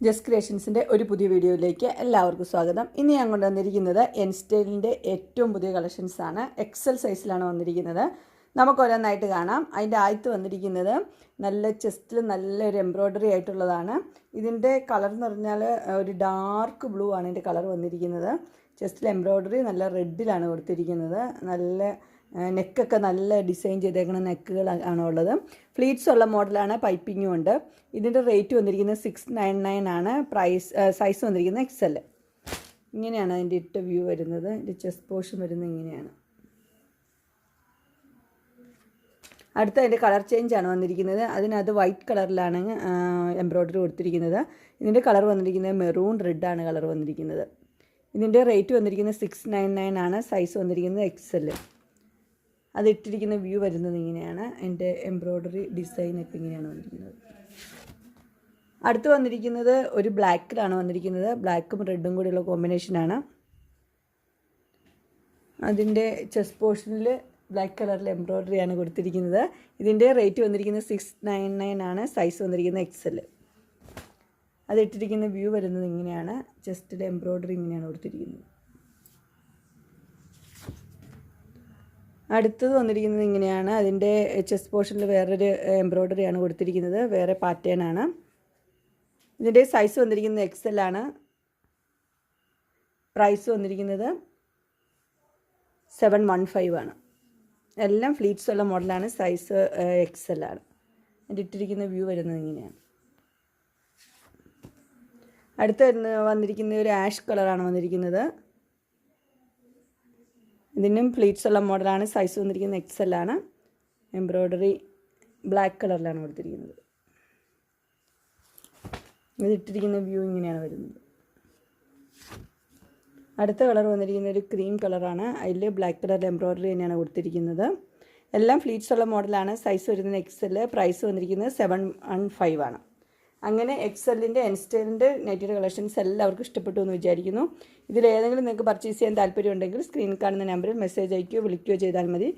Just ക്രിയേഷൻസിൻ്റെ ഒരു പുതിയ വീഡിയോയിലേക്ക് എല്ലാവർക്കും സ്വാഗതം. ഇനി ഞാൻ കൊണ്ടുവന്നിരിക്കുന്നത് എൻ സ്റ്റൈലിൻ്റെ ഏറ്റവും പുതിയ കളക്ഷൻസാണ്. എക്സൽ സൈസിലാണ് വന്നിരിക്കുന്നത്. നമുക്ക് ഓരോന്നായിട്ട് കാണാം. അതിൻ്റെ ആദ്യത്ത് വന്നിരിക്കുന്നത് നല്ല ചെസ്റ്റിൽ നല്ലൊരു എംബ്രോയ്ഡറി ആയിട്ടുള്ളതാണ്. ഇതിൻ്റെ കളർ എന്ന് പറഞ്ഞാൽ ഒരു ഡാർക്ക് ബ്ലൂ ആണ് ഇതിൻ്റെ കളർ വന്നിരിക്കുന്നത്. ചെസ്റ്റിൽ എംബ്രോയ്ഡറി നല്ല റെഡിലാണ് കൊടുത്തിരിക്കുന്നത്. നല്ല നെക്കൊക്കെ നല്ല ഡിസൈൻ ചെയ്തേക്കുന്ന നെക്കുകളാണ് ഉള്ളത്. ഫ്ലീറ്റ്സ് ഉള്ള മോഡലാണ്, പൈപ്പിങ്ങും ഉണ്ട്. ഇതിൻ്റെ റേറ്റ് വന്നിരിക്കുന്നത് 699 ആണ്. സൈസ് വന്നിരിക്കുന്നത് XL. ഇങ്ങനെയാണ് അതിൻ്റെ ഇട്ട വ്യൂ വരുന്നത്. ഇതിൻ്റെ ചെസ്റ്റ് പോർഷൻ വരുന്നത് ഇങ്ങനെയാണ്. അടുത്ത അതിൻ്റെ കളർ ചേഞ്ചാണ് വന്നിരിക്കുന്നത്. അതിനകത്ത് വൈറ്റ് കളറിലാണ് എംബ്രോയ്ഡറി കൊടുത്തിരിക്കുന്നത്. ഇതിൻ്റെ കളർ വന്നിരിക്കുന്നത് മെറൂൺ റെഡാണ് കളർ വന്നിരിക്കുന്നത്. ഇതിൻ്റെ റേറ്റ് വന്നിരിക്കുന്നത് 699 ആണ്. സൈസ് വന്നിരിക്കുന്നത് XL. അത് ഇട്ടിരിക്കുന്ന വ്യൂ വരുന്നത് ഇങ്ങനെയാണ്. എൻ്റെ എംബ്രോയ്ഡറി ഡിസൈനൊക്കെ ഇങ്ങനെയാണ് വന്നിരിക്കുന്നത്. അടുത്ത് വന്നിരിക്കുന്നത് ഒരു ബ്ലാക്കിലാണ് വന്നിരിക്കുന്നത്. ബ്ലാക്കും റെഡും കൂടിയുള്ള കോമ്പിനേഷനാണ്. അതിൻ്റെ ചെസ്റ്റ് പോർഷനിൽ ബ്ലാക്ക് കളറിൽ എംബ്രോയ്ഡറിയാണ് കൊടുത്തിരിക്കുന്നത്. ഇതിൻ്റെ റേറ്റ് വന്നിരിക്കുന്നത് 699 ആണ്. സൈസ് വന്നിരിക്കുന്നത് XL. അത് ഇട്ടിരിക്കുന്ന വ്യൂ വരുന്നത് ഇങ്ങനെയാണ്. ചെസ്റ്റിലെ എംബ്രോയ്ഡറി ഇങ്ങനെയാണ് കൊടുത്തിരിക്കുന്നത്. അടുത്തത് വന്നിരിക്കുന്നത് ഇങ്ങനെയാണ്. അതിൻ്റെ ചെസ്റ്റ് പോർഷനിൽ വേറൊരു എംബ്രോയ്ഡറിയാണ് കൊടുത്തിരിക്കുന്നത്. വേറെ പാറ്റേൺ ആണ്. ഇതിൻ്റെ സൈസ് വന്നിരിക്കുന്നത് XL ആണ്. പ്രൈസ് വന്നിരിക്കുന്നത് 715 ആണ്. എല്ലാം ഫ്ലീറ്റ്സ് ഉള്ള മോഡലാണ്. സൈസ് XL ആണ്. അതിൻ്റെ ഇട്ടിരിക്കുന്ന വ്യൂ വരുന്നത് ഇങ്ങനെയാണ്. അടുത്ത് വന്നിരിക്കുന്ന ഒരു ആഷ് കളറാണ് വന്നിരിക്കുന്നത്. ഇതിനും ഫ്ലീറ്റ്സ് ഉള്ള മോഡലാണ്. സൈസ് വന്നിരിക്കുന്നത് XL ആണ്. എംബ്രോയ്ഡറി ബ്ലാക്ക് കളറിലാണ് കൊടുത്തിരിക്കുന്നത്. ഇതിട്ടിരിക്കുന്ന വ്യൂ ഇങ്ങനെയാണ് വരുന്നത്. അടുത്ത കളർ വന്നിരിക്കുന്ന ഒരു ക്രീം കളറാണ്. അതിൽ ബ്ലാക്ക് കളറിൽ എംബ്രോയ്ഡറി തന്നെയാണ് കൊടുത്തിരിക്കുന്നത്. എല്ലാം ഫ്ലീറ്റ്സ് ഉള്ള മോഡലാണ്. സൈസ് വരുന്നത് XL. പ്രൈസ് വന്നിരിക്കുന്നത് 715 ആണ്. അങ്ങനെ XLൻ്റെ എൻ സ്റ്റൈലിൻ്റെ നൈറ്റിയുടെ കളക്ഷൻസ് എല്ലാവർക്കും ഇഷ്ടപ്പെട്ടു എന്ന് വിചാരിക്കുന്നു. ഇതിലേതെങ്കിലും നിങ്ങൾക്ക് പർച്ചേസ് ചെയ്യാൻ താല്പര്യമുണ്ടെങ്കിൽ സ്ക്രീനിൽ കാണുന്ന നമ്പറിൽ മെസ്സേജ് അയക്കുകയോ വിളിക്കുകയോ ചെയ്താൽ മതി.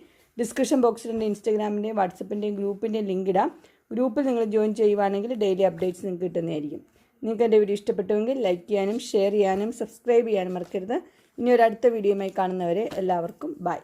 ഡിസ്ക്രിപ്ഷൻ ബോക്സിൽ എൻ്റെ ഇൻസ്റ്റാഗ്രാമിൻ്റെയും വാട്സപ്പിൻ്റെയും ഗ്രൂപ്പിൻ്റെയും ലിങ്ക് ഇടാം. ഗ്രൂപ്പിൽ നിങ്ങൾ ജോയിൻ ചെയ്യുവാണെങ്കിൽ ഡെയിലി അപ്ഡേറ്റ്സ് നിങ്ങൾക്ക് കിട്ടുന്നതായിരിക്കും. നിങ്ങൾക്ക് എൻ്റെ വീഡിയോ ഇഷ്ടപ്പെട്ടുവെങ്കിൽ ലൈക്ക് ചെയ്യാനും ഷെയർ ചെയ്യാനും സബ്സ്ക്രൈബ് ചെയ്യാനും മറക്കരുത്. ഇനി ഒരു അടുത്ത വീഡിയോയുമായി കാണുന്നവരെ എല്ലാവർക്കും ബൈ.